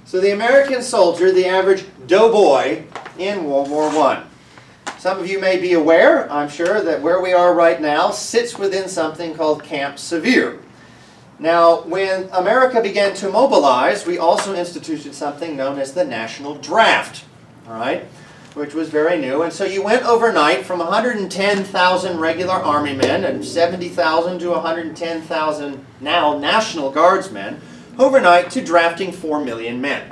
So the American soldier, the average doughboy in World War I. Some of you may be aware, I'm sure, that where we are right now sits within something called Camp Sevier. Now, when America began to mobilize, we also instituted something known as the National Draft, all right, which was very new. And so you went overnight from 110,000 regular Army men and 70,000 to 110,000 now National Guardsmen overnight to drafting 4 million men.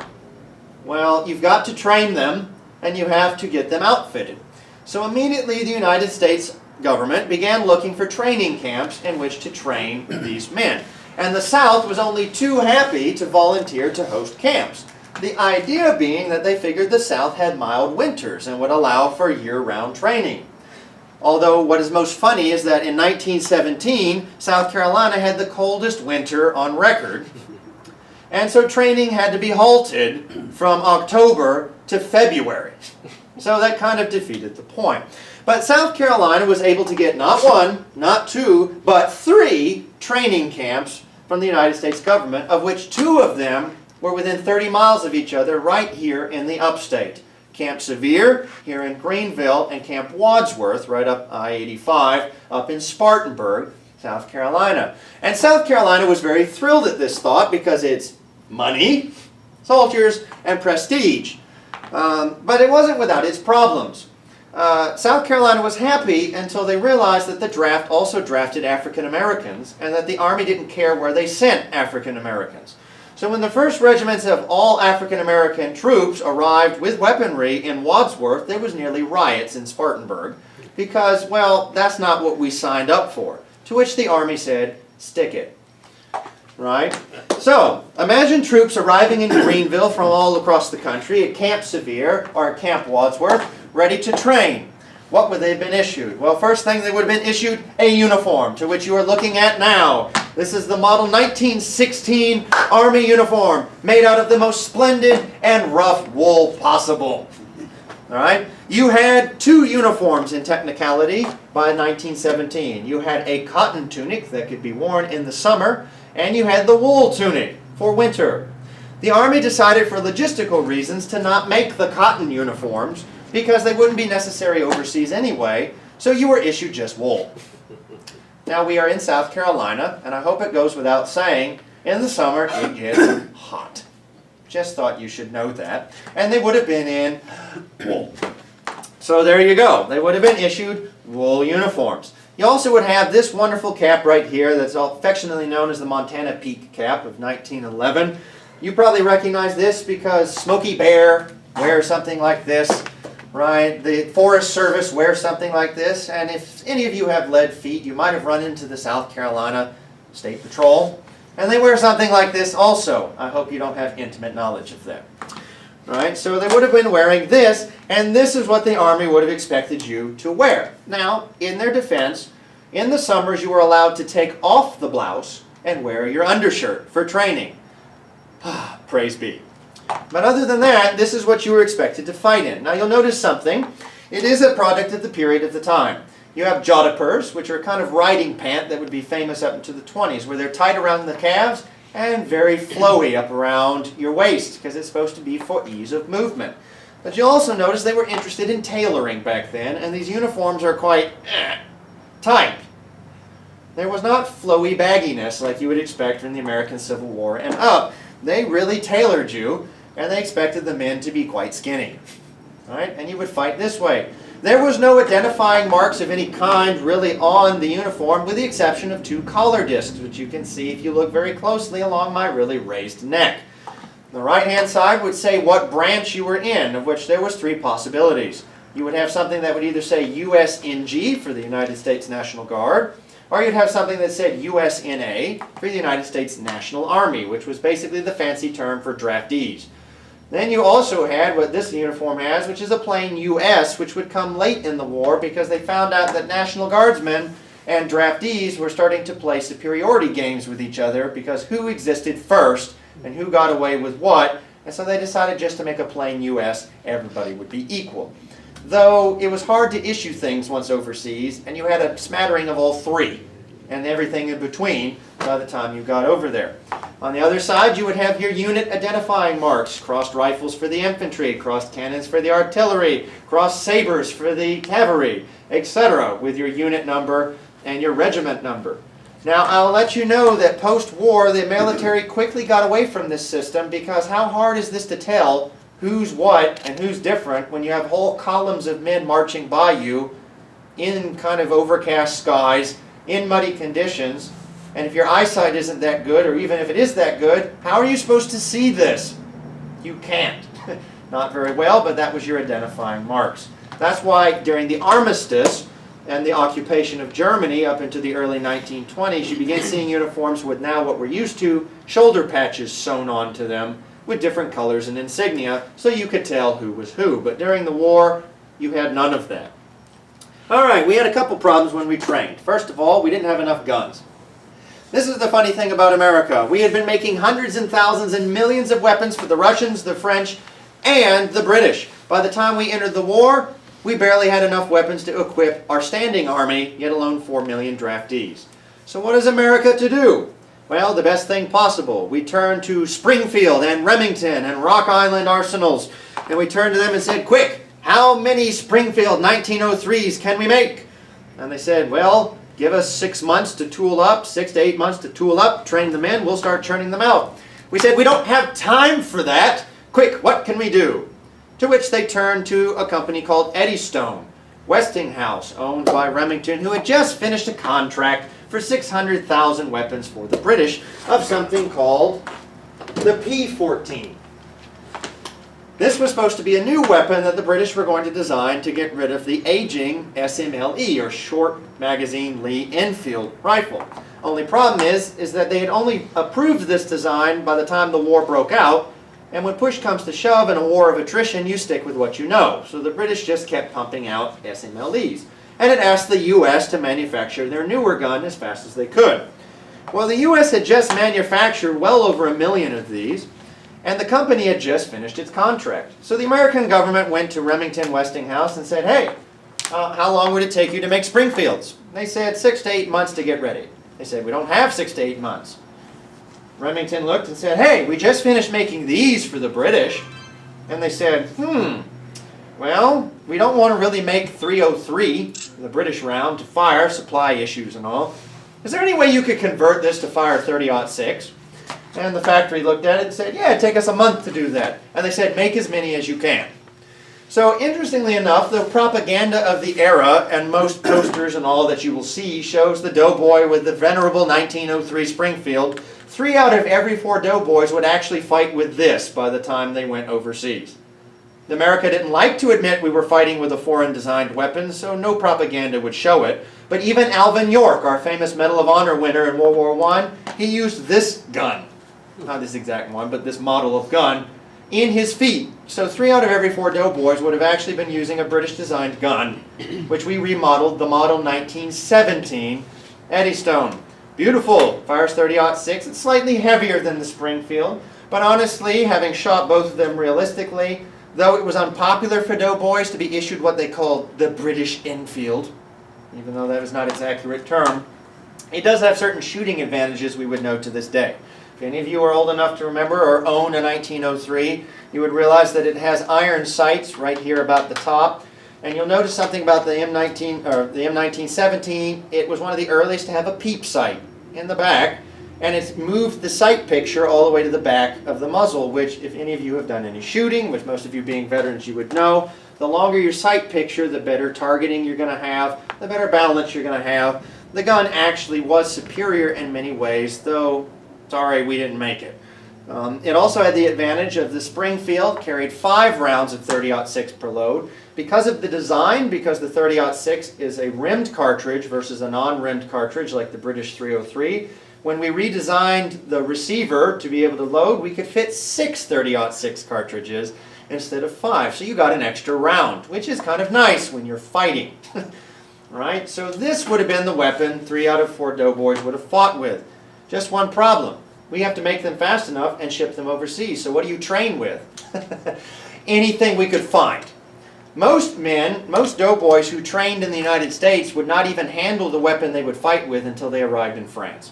Well, you've got to train them and you have to get them outfitted. So immediately the United States government began looking for training camps in which to train these men. And the South was only too happy to volunteer to host camps. The idea being that they figured the South had mild winters and would allow for year-round training. Although what is most funny is that in 1917, South Carolina had the coldest winter on record. And so training had to be halted from October to February. So that kind of defeated the point. But South Carolina was able to get not 1, not 2, but 3 training camps from the United States government, of which 2 of them were within 30 miles of each other right here in the upstate. Camp Sevier here in Greenville and Camp Wadsworth right up I-85 up in Spartanburg, South Carolina. And South Carolina was very thrilled at this thought because it's money, soldiers, and prestige. But it wasn't without its problems. South Carolina was happy until they realized that the draft also drafted African Americans and that the Army didn't care where they sent African Americans. So when the first regiments of all African American troops arrived with weaponry in Wadsworth, there was nearly riots in Spartanburg because, well, that's not what we signed up for. To which the Army said, stick it. Right? So, imagine troops arriving in Greenville from all across the country at Camp Sevier or at Camp Wadsworth, ready to train. What would they have been issued? Well, first thing, they would have been issued a uniform, to which you are looking at now. This is the model 1916 Army uniform, made out of the most splendid and rough wool possible. All right? You had 2 uniforms in technicality by 1917. You had a cotton tunic that could be worn in the summer, and you had the wool tunic for winter. The Army decided for logistical reasons to not make the cotton uniforms because they wouldn't be necessary overseas anyway, so you were issued just wool. Now we are in South Carolina, and I hope it goes without saying, in the summer it gets hot. Just thought you should know that. And they would have been in wool. So there you go. They would have been issued wool uniforms. You also would have this wonderful cap right here that's affectionately known as the Montana Peak Cap of 1911. You probably recognize this because Smokey Bear wears something like this, right? The Forest Service wears something like this. And if any of you have lead feet, you might have run into the South Carolina State Patrol. And they wear something like this also. I hope you don't have intimate knowledge of them. Right? So they would have been wearing this, and this is what the Army would have expected you to wear. Now, in their defense, in the summers you were allowed to take off the blouse and wear your undershirt for training. Praise be. But other than that, this is what you were expected to fight in. Now you'll notice something. It is a product of the period of the time. You have jodhpurs, which are a kind of riding pant that would be famous up into the 20s, where they're tied around the calves and very flowy up around your waist, because it's supposed to be for ease of movement. But you'll also notice they were interested in tailoring back then, and these uniforms are quite tight. There was not flowy bagginess like you would expect from the American Civil War and up. They really tailored you, and they expected the men to be quite skinny. Right? And you would fight this way. There was no identifying marks of any kind really on the uniform, with the exception of 2 collar discs, which you can see if you look very closely along my really raised neck. The right-hand side would say what branch you were in, of which there was 3 possibilities. You would have something that would either say USNG for the United States National Guard, or you'd have something that said USNA for the United States National Army, which was basically the fancy term for draftees. Then you also had what this uniform has, which is a plain US, which would come late in the war because they found out that National Guardsmen and draftees were starting to play superiority games with each other because who existed first and who got away with what, and so they decided just to make a plain US, everybody would be equal. Though it was hard to issue things once overseas, and you had a smattering of all 3 and everything in between by the time you got over there. On the other side, you would have your unit identifying marks, crossed rifles for the infantry, crossed cannons for the artillery, crossed sabers for the cavalry, etc., with your unit number and your regiment number. Now, I'll let you know that post-war, the military quickly got away from this system because how hard is this to tell who's what and who's different when you have whole columns of men marching by you in kind of overcast skies, in muddy conditions, and if your eyesight isn't that good, or even if it is that good, how are you supposed to see this? You can't. Not very well, but that was your identifying marks. That's why during the armistice and the occupation of Germany up into the early 1920s, you begin seeing uniforms with now what we're used to, shoulder patches sewn onto them with different colors and insignia, so you could tell who was who. But during the war, you had none of that. All right, we had a couple problems when we trained. First of all, we didn't have enough guns. This is the funny thing about America. We had been making hundreds and thousands and millions of weapons for the Russians, the French, and the British. By the time we entered the war, we barely had enough weapons to equip our standing army, yet alone 4 million draftees. So what is America to do? Well, the best thing possible. We turned to Springfield and Remington and Rock Island arsenals, and we turned to them and said, quick, how many Springfield 1903s can we make? And they said, well, give us 6 months to tool up, 6 to 8 months to tool up, train them in, we'll start churning them out. We said, we don't have time for that. Quick, what can we do? To which they turned to a company called Eddystone, Westinghouse, owned by Remington, who had just finished a contract for 600,000 weapons for the British of something called the P-14. This was supposed to be a new weapon that the British were going to design to get rid of the aging SMLE, or Short Magazine Lee Enfield rifle. Only problem is that they had only approved this design by the time the war broke out, and when push comes to shove in a war of attrition, you stick with what you know. So the British just kept pumping out SMLEs, and it asked the U.S. to manufacture their newer gun as fast as they could. Well, the U.S. had just manufactured well over 1 million of these, and the company had just finished its contract. So the American government went to Remington Westinghouse and said, hey, how long would it take you to make Springfields? They said 6 to 8 months to get ready. They said, we don't have 6 to 8 months. Remington looked and said, hey, we just finished making these for the British. And they said, well, we don't want to really make 303, the British round, to fire, supply issues and all. Is there any way you could convert this to fire 30-06? And the factory looked at it and said, yeah, it'd take us a month to do that. And they said, make as many as you can. So interestingly enough, the propaganda of the era, and most posters and all that you will see, shows the doughboy with the venerable 1903 Springfield. 3 out of every 4 doughboys would actually fight with this by the time they went overseas. America didn't like to admit we were fighting with a foreign-designed weapon, so no propaganda would show it. But even Alvin York, our famous Medal of Honor winner in World War I, he used this gun. Not this exact one, but this model of gun, in his feet. So 3 out of every 4 doughboys would have actually been using a British-designed gun, which we remodeled, the model 1917 Eddystone. Beautiful, fires 30-06. It's slightly heavier than the Springfield, but honestly, having shot both of them realistically, though it was unpopular for doughboys to be issued what they called the British Enfield, even though that is not its accurate term, it does have certain shooting advantages we would know to this day. If any of you are old enough to remember or own a 1903, you would realize that it has iron sights right here about the top. And you'll notice something about the M1917. It was one of the earliest to have a peep sight in the back, and it's moved the sight picture all the way to the back of the muzzle, which if any of you have done any shooting, which most of you being veterans you would know, the longer your sight picture, the better targeting you're going to have, the better balance you're going to have. The gun actually was superior in many ways, though sorry we didn't make it. It also had the advantage of the Springfield, carried 5 rounds of 30-06 per load. Because of the design, because the 30-06 is a rimmed cartridge versus a non-rimmed cartridge like the British 303, when we redesigned the receiver to be able to load, we could fit 6 30-06 cartridges instead of 5. So you got an extra round, which is kind of nice when you're fighting. Right? So this would have been the weapon 3 out of 4 doughboys would have fought with. Just one problem. We have to make them fast enough and ship them overseas. So what do you train with? Anything we could find. Most men, most doughboys who trained in the United States would not even handle the weapon they would fight with until they arrived in France.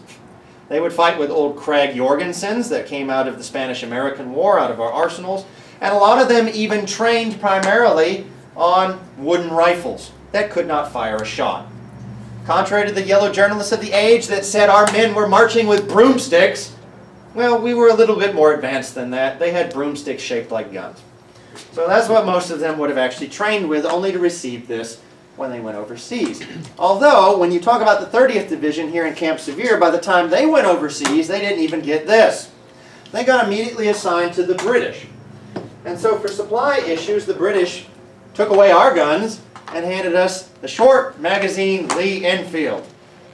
They would fight with old Krag Jorgensens that came out of the Spanish-American War, out of our arsenals. And a lot of them even trained primarily on wooden rifles that could not fire a shot. Contrary to the yellow journalists of the age that said our men were marching with broomsticks, well, we were a little bit more advanced than that. They had broomsticks shaped like guns. So that's what most of them would have actually trained with, only to receive this when they went overseas. Although, when you talk about the 30th Division here in Camp Sevier, by the time they went overseas, they didn't even get this. They got immediately assigned to the British. And so for supply issues, the British took away our guns and handed us the short magazine Lee Enfield.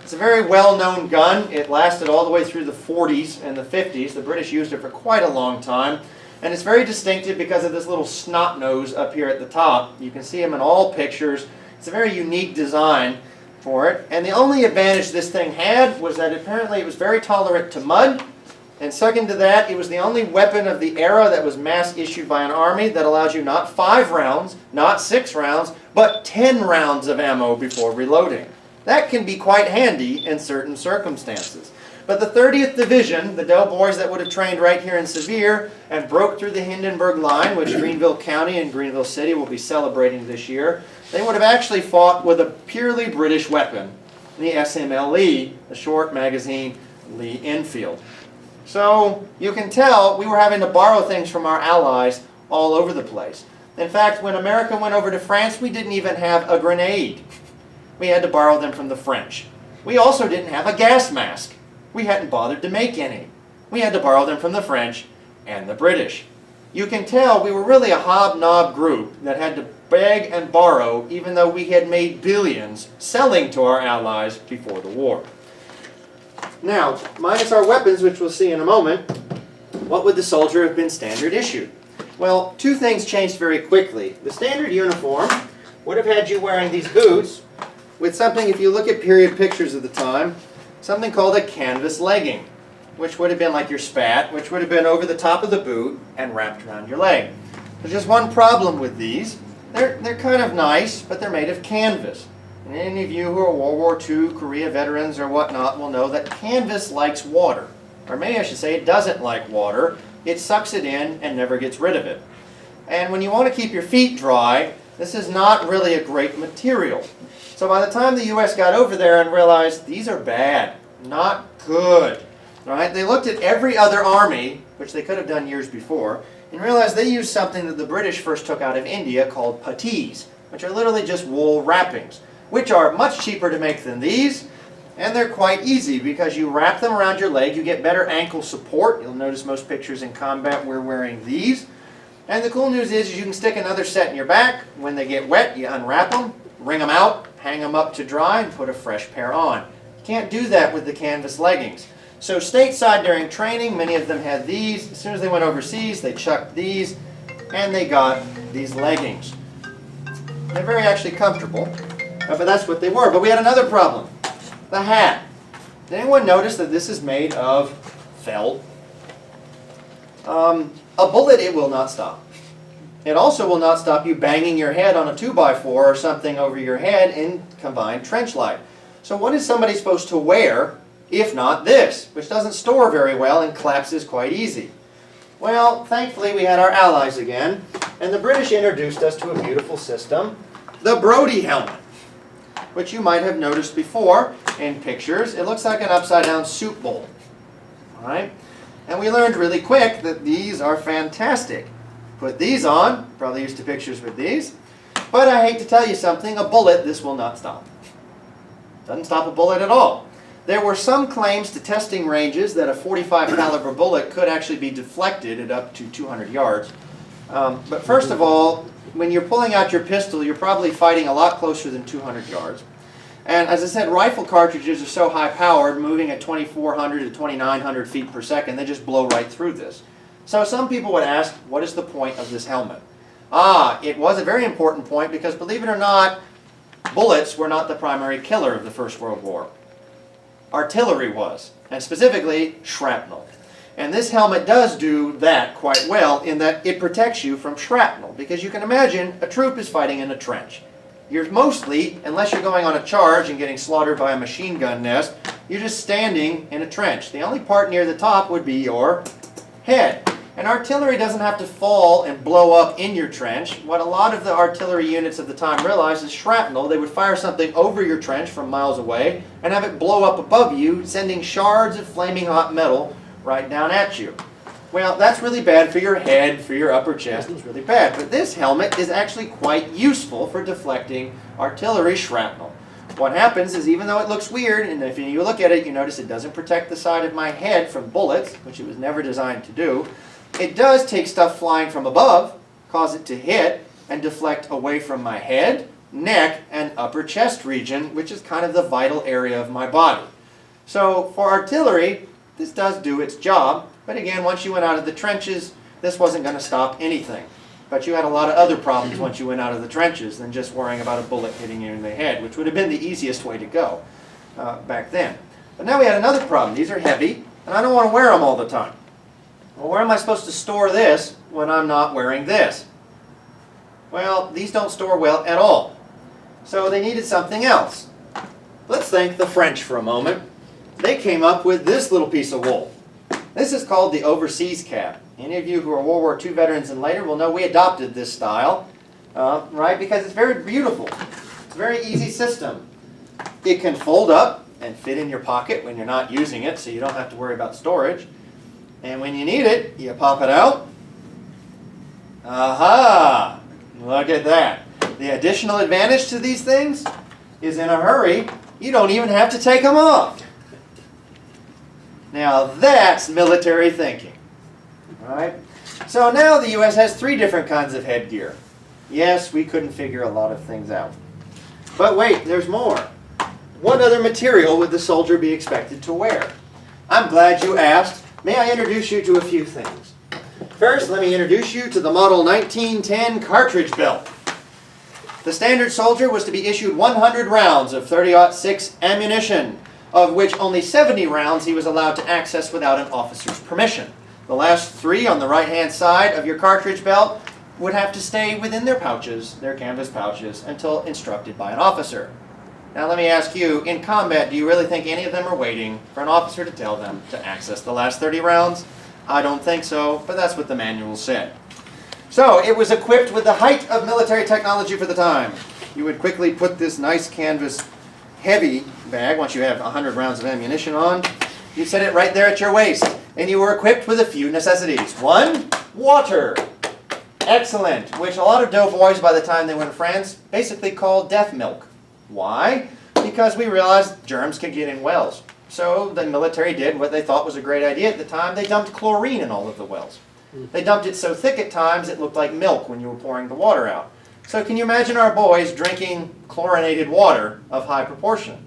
It's a very well-known gun. It lasted all the way through the 40s and the 50s. The British used it for quite a long time. And it's very distinctive because of this little snot nose up here at the top. You can see them in all pictures. It's a very unique design for it. And the only advantage this thing had was that apparently it was very tolerant to mud. And second to that, it was the only weapon of the era that was mass issued by an army that allowed you not 5 rounds, not 6 rounds, but 10 rounds of ammo before reloading. That can be quite handy in certain circumstances. But the 30th Division, the doughboys that would have trained right here in Sevier and broke through the Hindenburg Line, which Greenville County and Greenville City will be celebrating this year, they would have actually fought with a purely British weapon, the SMLE, the short magazine Lee Enfield. So you can tell we were having to borrow things from our allies all over the place. In fact, when America went over to France, we didn't even have a grenade. We had to borrow them from the French. We also didn't have a gas mask. We hadn't bothered to make any. We had to borrow them from the French and the British. You can tell we were really a hobnob group that had to beg and borrow even though we had made billions selling to our allies before the war. Now, minus our weapons, which we'll see in a moment, what would the soldier have been standard issued? Well, 2 things changed very quickly. The standard uniform would have had you wearing these boots with something, if you look at period pictures of the time, something called a canvas legging, which would have been like your spat, which would have been over the top of the boot and wrapped around your leg. There's just one problem with these. They're kind of nice, but they're made of canvas. And any of you who are World War II, Korea veterans or whatnot will know that canvas likes water. Or maybe I should say it doesn't like water. It sucks it in and never gets rid of it. And when you want to keep your feet dry, this is not really a great material. So by the time the U.S. got over there and realized these are bad, not good, right? They looked at every other army, which they could have done years before, and realized they used something that the British first took out of India called patties, which are literally just wool wrappings, which are much cheaper to make than these, and they're quite easy because you wrap them around your leg, you get better ankle support. You'll notice most pictures in combat we're wearing these. And the cool news is you can stick another set in your back. When they get wet, you unwrap them, wring them out, hang them up to dry, and put a fresh pair on. You can't do that with the canvas leggings. So stateside during training, many of them had these. As soon as they went overseas, they chucked these, and they got these leggings. They're very actually comfortable. But that's what they were. But we had another problem. The hat. Did anyone notice that this is made of felt? A bullet, it will not stop. It also will not stop you banging your head on a 2x4 or something over your head in combined trench light. So what is somebody supposed to wear if not this, which doesn't store very well and collapses quite easy? Well, thankfully we had our allies again, and the British introduced us to a beautiful system, the Brodie helmet, which you might have noticed before in pictures. It looks like an upside-down soup bowl. All right? And we learned really quick that these are fantastic. Put these on, probably used to pictures with these, but I hate to tell you something, a bullet, this will not stop. Doesn't stop a bullet at all. There were some claims to testing ranges that a .45 caliber bullet could actually be deflected at up to 200 yards. But first of all, when you're pulling out your pistol, you're probably fighting a lot closer than 200 yards. And as I said, rifle cartridges are so high-powered, moving at 2,400 to 2,900 feet per second, they just blow right through this. So some people would ask, what is the point of this helmet? It was a very important point because, believe it or not, bullets were not the primary killer of the First World War. Artillery was, and specifically shrapnel. And this helmet does do that quite well in that it protects you from shrapnel. Because you can imagine a troop is fighting in a trench. You're mostly, unless you're going on a charge and getting slaughtered by a machine gun nest, You're just standing in a trench. The only part near the top would be your head. And artillery doesn't have to fall and blow up in your trench. What a lot of the artillery units at the time realized is shrapnel. They would fire something over your trench from miles away and have it blow up above you, sending shards of flaming hot metal right down at you. Well, that's really bad for your head, for your upper chest. It's really bad. But this helmet is actually quite useful for deflecting artillery shrapnel. What happens is, even though it looks weird, and if you look at it, you notice it doesn't protect the side of my head from bullets, which it was never designed to do. It does take stuff flying from above, cause it to hit, and deflect away from my head, neck, and upper chest region, which is kind of the vital area of my body. So for artillery, this does do its job, but again, once you went out of the trenches, this wasn't going to stop anything. But you had a lot of other problems once you went out of the trenches than just worrying about a bullet hitting you in the head, which would have been the easiest way to go back then. But now we had another problem. These are heavy, and I don't want to wear them all the time. Well, where am I supposed to store this when I'm not wearing this? Well, these don't store well at all. So they needed something else. Let's thank the French for a moment. They came up with this little piece of wool. This is called the overseas cap. Any of you who are World War II veterans and later will know we adopted this style, right? Because it's very beautiful. It's a very easy system. It can fold up and fit in your pocket when you're not using it, so you don't have to worry about storage. And when you need it, you pop it out. Aha! Look at that. The additional advantage to these things is, in a hurry, you don't even have to take them off. Now that's military thinking. Right? So now the U.S. has 3 different kinds of headgear. Yes, we couldn't figure a lot of things out. But wait, there's more. What other material would the soldier be expected to wear? I'm glad you asked. May I introduce you to a few things? First, let me introduce you to the Model 1910 Cartridge Belt. The standard soldier was to be issued 100 rounds of .30-06 ammunition, of which only 70 rounds he was allowed to access without an officer's permission. The last 3 on the right-hand side of your cartridge belt would have to stay within their pouches, their canvas pouches, until instructed by an officer. Now let me ask you, in combat, do you really think any of them are waiting for an officer to tell them to access the last 30 rounds? I don't think so, but that's what the manual said. So it was equipped with the height of military technology for the time. You would quickly put this nice canvas heavy bag, once you have 100 rounds of ammunition on, you set it right there at your waist, and you were equipped with a few necessities. 1, water. Excellent, which a lot of doughboys by the time they went to France basically called death milk. Why? Because we realized germs could get in wells. So the military did what they thought was a great idea at the time. They dumped chlorine in all of the wells. They dumped it so thick at times it looked like milk when you were pouring the water out. So can you imagine our boys drinking chlorinated water of high proportion?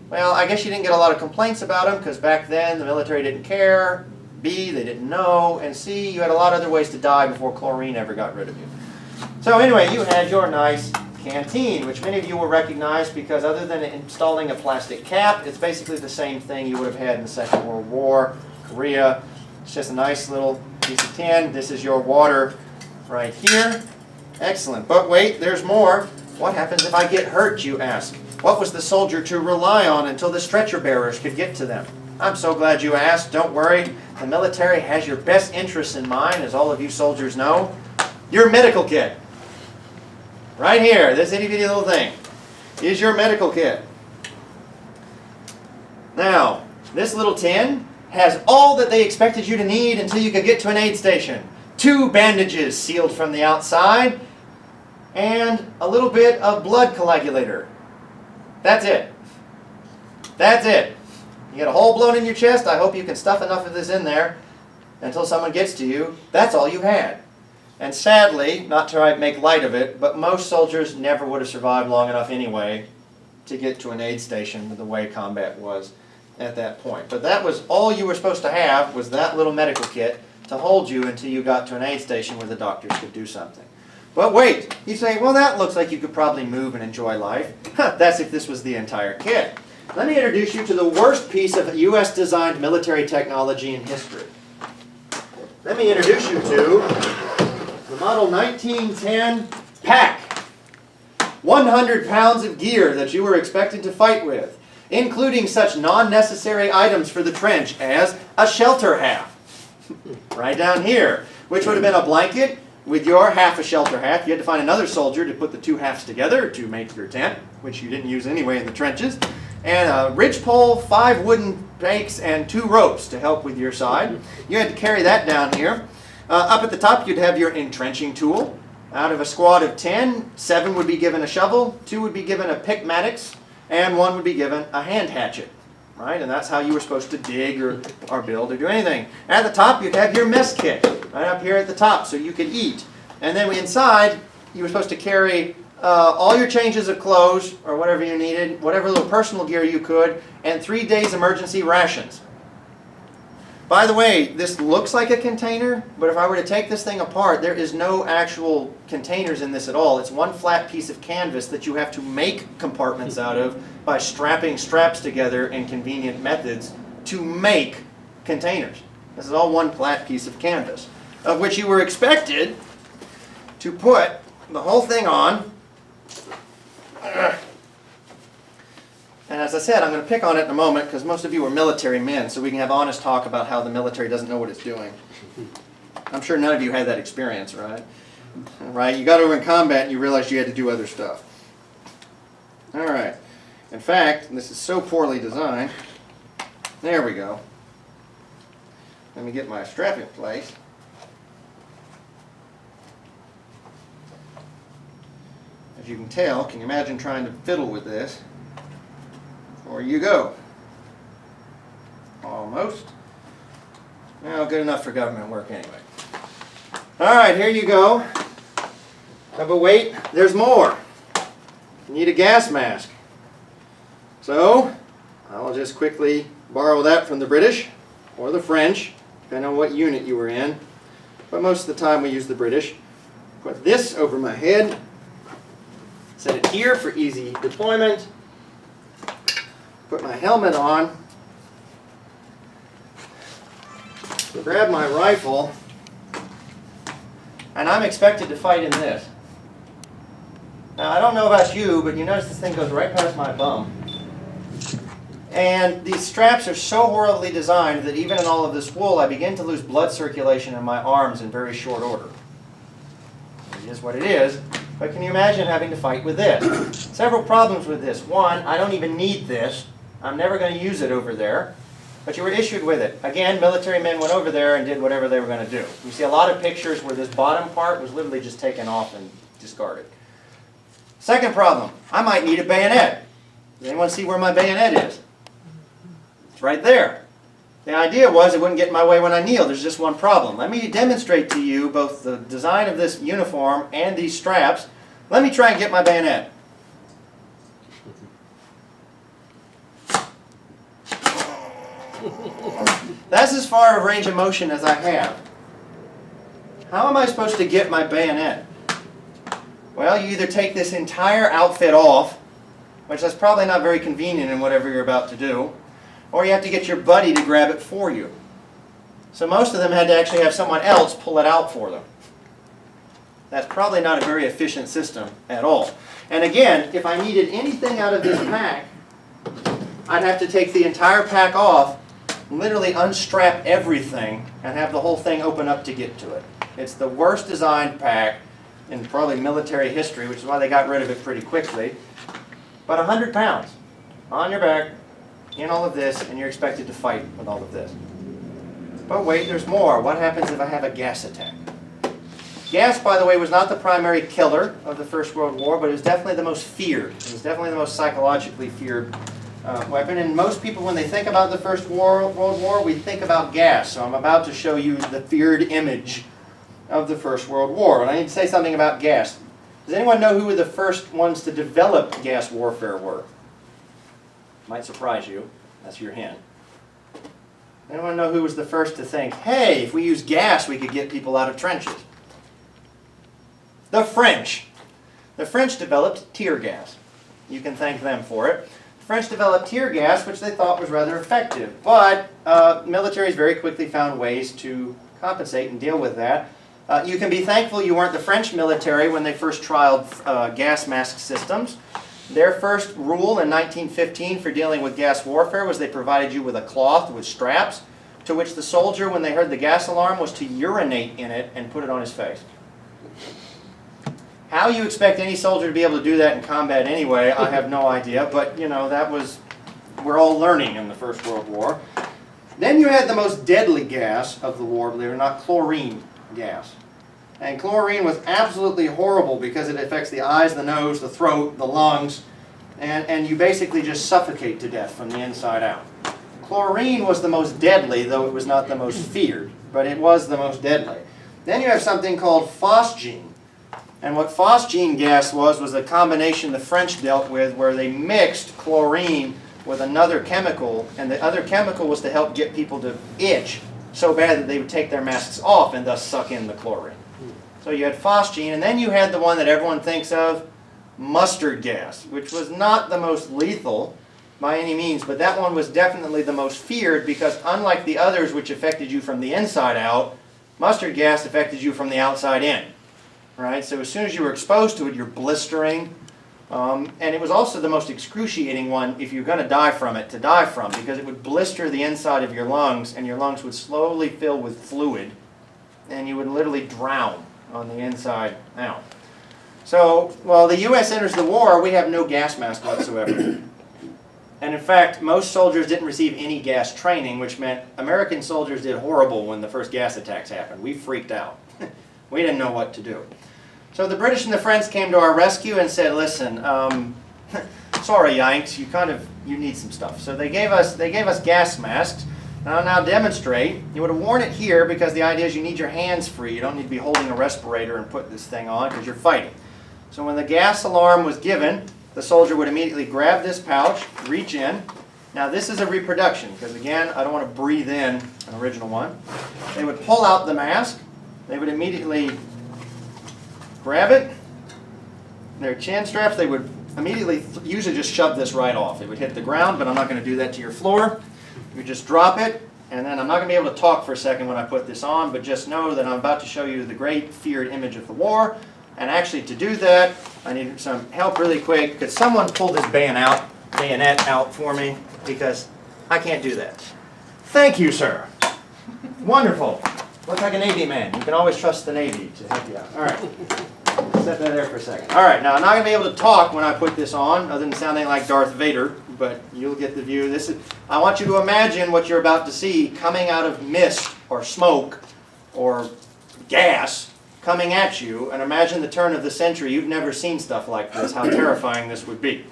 Well, I guess you didn't get a lot of complaints about them because back then the military didn't care. B, they didn't know. And C, you had a lot of other ways to die before chlorine ever got rid of you. So anyway, you had your nice canteen, which many of you will recognize because other than installing a plastic cap, it's basically the same thing you would have had in the Second World War, Korea. It's just a nice little piece of tin. This is your water right here. Excellent. But wait, there's more. What happens if I get hurt, you ask? What was the soldier to rely on until the stretcher bearers could get to them? I'm so glad you asked. Don't worry. The military has your best interests in mind, as all of you soldiers know. Your medical kit. Right here, this itty-bitty little thing, is your medical kit. Now, this little tin has all that they expected you to need until you could get to an aid station. 2 bandages sealed from the outside, and a little bit of blood coagulator. That's it. That's it. You get a hole blown in your chest, I hope you can stuff enough of this in there until someone gets to you. That's all you had. And sadly, not to make light of it, but most soldiers never would have survived long enough anyway to get to an aid station with the way combat was at that point. But that was all you were supposed to have, was that little medical kit to hold you until you got to an aid station where the doctors could do something. But wait, you say, well, that looks like you could probably move and enjoy life. That's if this was the entire kit. Let me introduce you to the worst piece of U.S.-designed military technology in history. Let me introduce you to the Model 1910 Pack. 100 pounds of gear that you were expected to fight with. including such non-necessary items for the trench as a shelter half, right down here, which would have been a blanket with your half a shelter half. You had to find another soldier to put the two halves together to make your tent, which you didn't use anyway in the trenches, and a ridgepole, 5 wooden stakes, and 2 ropes to help with your side. You had to carry that down here. Up at the top, you'd have your entrenching tool. Out of a squad of 10, 7 would be given a shovel, 2 would be given a pick mattox, and 1 would be given a hand hatchet, right? And that's how you were supposed to dig or build or do anything. At the top, you'd have your mess kit, right up here at the top, so you could eat. And then inside, you were supposed to carry all your changes of clothes or whatever you needed, whatever little personal gear you could, and 3 days emergency rations. By the way, this looks like a container, but if I were to take this thing apart, there is no actual containers in this at all. It's one flat piece of canvas that you have to make compartments out of by strapping straps together in convenient methods to make containers. This is all one flat piece of canvas, of which you were expected to put the whole thing on. And as I said, I'm going to pick on it in a moment because most of you are military men, so we can have honest talk about how the military doesn't know what it's doing. I'm sure none of you had that experience, right? Right? You got over in combat and you realized you had to do other stuff. All right. In fact, this is so poorly designed. There we go. Let me get my strap in place. As you can tell, can you imagine trying to fiddle with this? There you go. Almost. Well, good enough for government work anyway. All right, here you go. But wait, there's more. You need a gas mask. So, I'll just quickly borrow that from the British or the French, depending on what unit you were in. But most of the time we use the British. Put this over my head. Set it here for easy deployment. Put my helmet on, grab my rifle, and I'm expected to fight in this. Now, I don't know about you, but you notice this thing goes right past my bum. And these straps are so horribly designed that even in all of this wool, I begin to lose blood circulation in my arms in very short order. It is what it is. But can you imagine having to fight with this? Several problems with this. One, I don't even need this. I'm never going to use it over there. But you were issued with it. Again, military men went over there and did whatever they were going to do. You see a lot of pictures where this bottom part was literally just taken off and discarded. Second problem, I might need a bayonet. Does anyone see where my bayonet is? It's right there. The idea was it wouldn't get in my way when I kneel. There's just one problem. Let me demonstrate to you both the design of this uniform and these straps. Let me try and get my bayonet. That's as far of range of motion as I have. How am I supposed to get my bayonet? Well, you either take this entire outfit off, which that's probably not very convenient in whatever you're about to do, or you have to get your buddy to grab it for you. So most of them had to actually have someone else pull it out for them. That's probably not a very efficient system at all. And again, if I needed anything out of this pack, I'd have to take the entire pack off, literally unstrap everything, and have the whole thing open up to get to it. It's the worst designed pack in probably military history, which is why they got rid of it pretty quickly. But 100 pounds on your back, in all of this, and you're expected to fight with all of this. But wait, there's more. What happens if I have a gas attack? Gas, by the way, was not the primary killer of the First World War, but it was definitely the most feared. It was definitely the most psychologically feared weapon. And most people, when they think about the First World War, we think about gas. So I'm about to show you the feared image of the First World War. And I need to say something about gas. Does anyone know who the first ones to develop gas warfare were? Might surprise you. That's your hint. Anyone know who was the first to think, hey, if we use gas, we could get people out of trenches? The French. The French developed tear gas. You can thank them for it. The French developed tear gas, which they thought was rather effective. But militaries very quickly found ways to compensate and deal with that. You can be thankful you weren't the French military when they first trialed gas mask systems. Their first rule in 1915 for dealing with gas warfare was they provided you with a cloth with straps to which the soldier, when they heard the gas alarm, was to urinate in it and put it on his face. How you expect any soldier to be able to do that in combat anyway, I have no idea, but you know, that was, we're all learning in the First World War. Then you had the most deadly gas of the war, believe it or not, chlorine gas. And chlorine was absolutely horrible because it affects the eyes, the nose, the throat, the lungs, and you basically just suffocate to death from the inside out. Chlorine was the most deadly, though it was not the most feared, but it was the most deadly. Then you have something called phosgene. And what phosgene gas was a combination the French dealt with where they mixed chlorine with another chemical, and the other chemical was to help get people to itch so bad that they would take their masks off and thus suck in the chlorine. So you had phosgene, and then you had the one that everyone thinks of, mustard gas, which was not the most lethal by any means, but that one was definitely the most feared because unlike the others which affected you from the inside out, mustard gas affected you from the outside in. Right? So as soon as you were exposed to it, you're blistering. And it was also the most excruciating one if you're going to die from it, to die from, because it would blister the inside of your lungs, and your lungs would slowly fill with fluid, and you would literally drown on the inside out. So, while the U.S. enters the war, we have no gas mask whatsoever. And in fact, most soldiers didn't receive any gas training, which meant American soldiers did horrible when the first gas attacks happened. We freaked out. We didn't know what to do. So the British and the French came to our rescue and said, listen, sorry Yanks, you need some stuff. So they gave us gas masks. And I'll now demonstrate. You would have worn it here because the idea is you need your hands free. You don't need to be holding a respirator and put this thing on because you're fighting. So when the gas alarm was given, the soldier would immediately grab this pouch, reach in. Now this is a reproduction because again, I don't want to breathe in an original one. They would pull out the mask. They would immediately grab it. Their chin straps, they would immediately, usually just shove this right off. It would hit the ground, but I'm not going to do that to your floor. You just drop it, and then I'm not going to be able to talk for a second when I put this on, but just know that I'm about to show you the great feared image of the war. And actually to do that, I need some help really quick. Could someone pull this bayonet out for me? Because I can't do that. Thank you, sir. Wonderful. Looks like a Navy man. You can always trust the Navy to help you out. All right. Set that there for a second. All right. Now, I'm not going to be able to talk when I put this on, other than sounding like Darth Vader, but you'll get the view. I want you to imagine what you're about to see coming out of mist or smoke or gas coming at you, and imagine the turn of the century. You've never seen stuff like this, how terrifying this would be.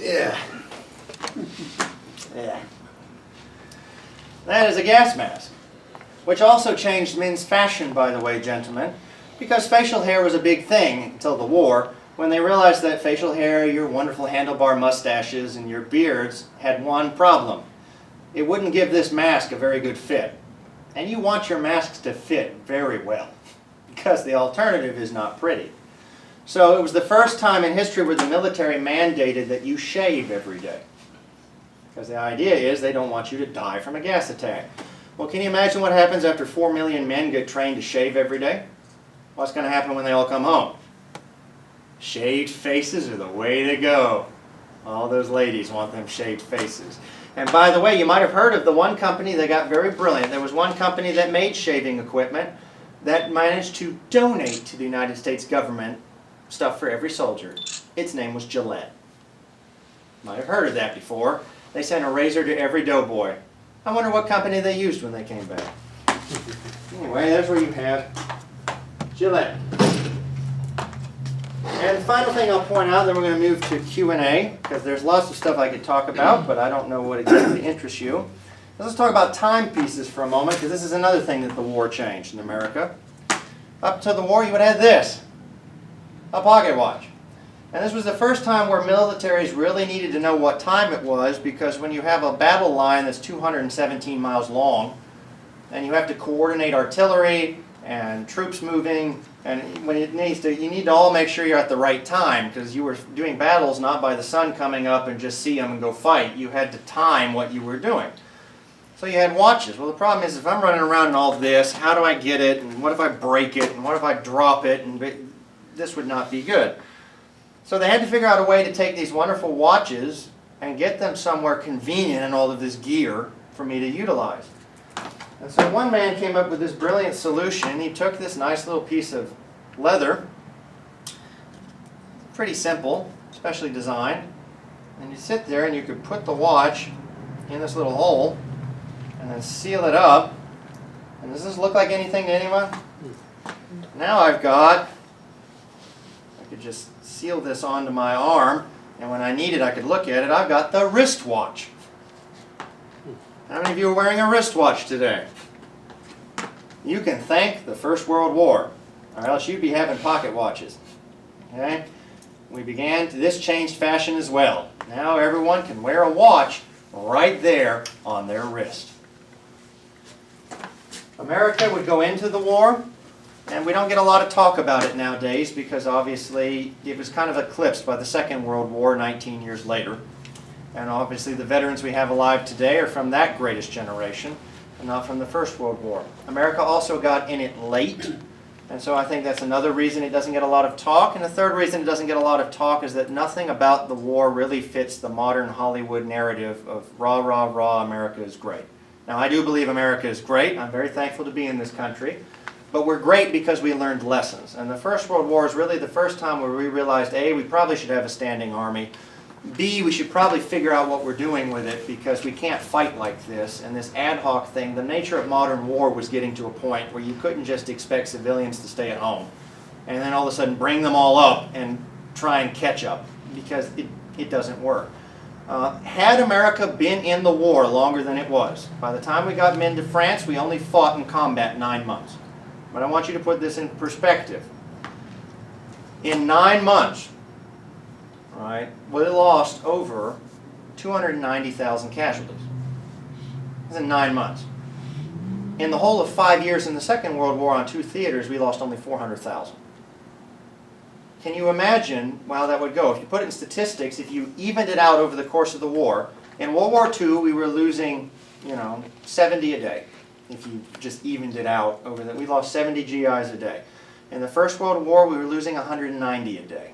Yeah. Yeah. That is a gas mask, which also changed men's fashion, by the way, gentlemen, because facial hair was a big thing until the war, when they realized that facial hair, your wonderful handlebar mustaches, and your beards had one problem. It wouldn't give this mask a very good fit. And you want your masks to fit very well, because the alternative is not pretty. So it was the first time in history where the military mandated that you shave every day. Because the idea is they don't want you to die from a gas attack. Well, can you imagine what happens after 4 million men get trained to shave every day? What's going to happen when they all come home? Shaved faces are the way to go. All those ladies want them shaved faces. And by the way, you might have heard of the one company that got very brilliant. There was one company that made shaving equipment that managed to donate to the United States government stuff for every soldier. Its name was Gillette. Might have heard of that before. They sent a razor to every doughboy. I wonder what company they used when they came back. Anyway, that's where you have Gillette. And the final thing I'll point out, then we're going to move to Q&A, because there's lots of stuff I could talk about, but I don't know what exactly interests you. Let's talk about timepieces for a moment, because this is another thing that the war changed in America. Up to the war, you would have this, a pocket watch. And this was the first time where militaries really needed to know what time it was, because when you have a battle line that's 217 miles long, and you have to coordinate artillery and troops moving, and when it needs to, you need to all make sure you're at the right time, because you were doing battles not by the sun coming up and just see them and go fight. You had to time what you were doing. So you had watches. Well, the problem is if I'm running around in all this, how do I get it, and what if I break it, and what if I drop it, and this would not be good. So they had to figure out a way to take these wonderful watches and get them somewhere convenient in all of this gear for me to utilize. And so one man came up with this brilliant solution. He took this nice little piece of leather, pretty simple, specially designed, and you sit there and you could put the watch in this little hole and then seal it up. And does this look like anything to anyone? Now I could just seal this onto my arm, and when I need it I could look at it. I've got the wristwatch. How many of you are wearing a wristwatch today? You can thank the First World War, or else you'd be having pocket watches. Okay? This changed fashion as well. Now everyone can wear a watch right there on their wrist. America would go into the war, and we don't get a lot of talk about it nowadays because obviously it was kind of eclipsed by the Second World War 19 years later. And obviously the veterans we have alive today are from that greatest generation and not from the First World War. America also got in it late, and so I think that's another reason it doesn't get a lot of talk. And the third reason it doesn't get a lot of talk is that nothing about the war really fits the modern Hollywood narrative of rah, rah, rah, America is great. Now I do believe America is great. I'm very thankful to be in this country. But we're great because we learned lessons. And the First World War is really the first time where we realized, A, we probably should have a standing army. B, we should probably figure out what we're doing with it because we can't fight like this. And this ad hoc thing, the nature of modern war was getting to a point where you couldn't just expect civilians to stay at home and then all of a sudden bring them all up and try and catch up, because it doesn't work. Had America been in the war longer than it was, by the time we got into France, we only fought in combat 9 months. But I want you to put this in perspective. In 9 months, right, we lost over 290,000 casualties. This is in 9 months. In the whole of 5 years in the Second World War on 2 theaters, we lost only 400,000. Can you imagine how that would go? If you put it in statistics, if you evened it out over the course of the war, in World War II we were losing, 70 a day. If you just evened it out over that, we lost 70 GIs a day. In the First World War, we were losing 190 a day.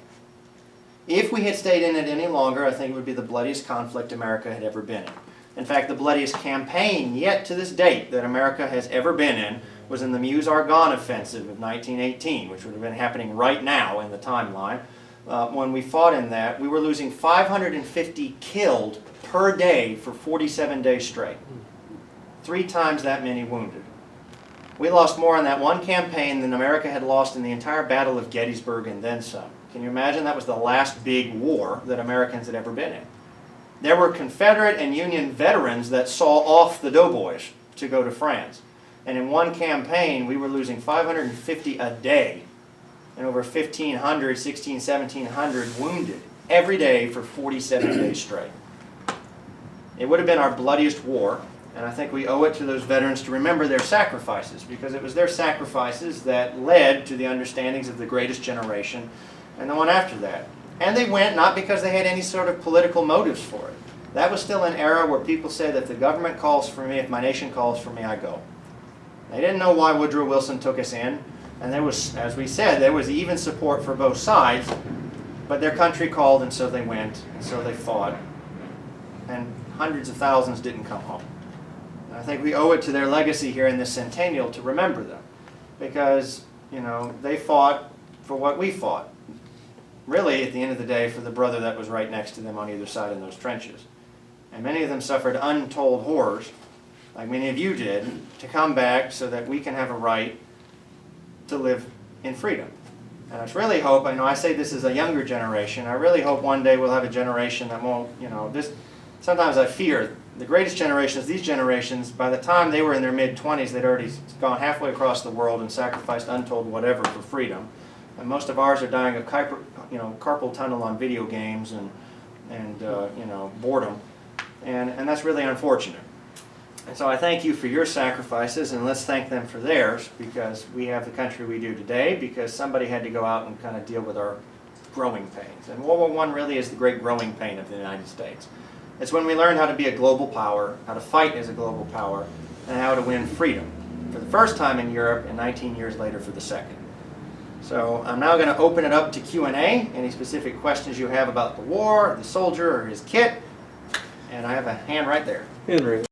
If we had stayed in it any longer, I think it would be the bloodiest conflict America had ever been in. In fact, the bloodiest campaign yet to this date that America has ever been in was in the Meuse-Argonne Offensive of 1918, which would have been happening right now in the timeline. When we fought in that, we were losing 550 killed per day for 47 days straight. 3 times that many wounded. We lost more in that one campaign than America had lost in the entire Battle of Gettysburg and then some. Can you imagine? That was the last big war that Americans had ever been in. There were Confederate and Union veterans that saw off the doughboys to go to France. And in one campaign, we were losing 550 a day and over 1,500, 1,700 wounded every day for 47 days straight. It would have been our bloodiest war. And I think we owe it to those veterans to remember their sacrifices, because it was their sacrifices that led to the understandings of the greatest generation and the one after that. And they went not because they had any sort of political motives for it. That was still an era where people said that if the government calls for me, if my nation calls for me, I go. They didn't know why Woodrow Wilson took us in, and there was, as we said, there was even support for both sides, but their country called and so they went, and so they fought, and hundreds of thousands didn't come home. I think we owe it to their legacy here in this centennial to remember them, because they fought for what we fought. Really, at the end of the day, for the brother that was right next to them on either side in those trenches. And many of them suffered untold horrors, like many of you did, to come back so that we can have a right to live in freedom. And I really hope, I say this is a younger generation, I really hope one day we'll have a generation that won't, sometimes I fear the greatest generations, these generations, by the time they were in their mid-20s, they'd already gone halfway across the world and sacrificed untold whatever for freedom. And most of ours are dying of carpal tunnel on video games and boredom. And that's really unfortunate. And so I thank you for your sacrifices, and let's thank them for theirs, because we have the country we do today because somebody had to go out and kind of deal with our growing pains. And World War I really is the great growing pain of the United States. It's when we learned how to be a global power, how to fight as a global power, and how to win freedom for the first time in Europe, and 19 years later for the second. So I'm now going to open it up to Q&A, any specific questions you have about the war, the soldier, or his kit. And I have a hand right there. Henry.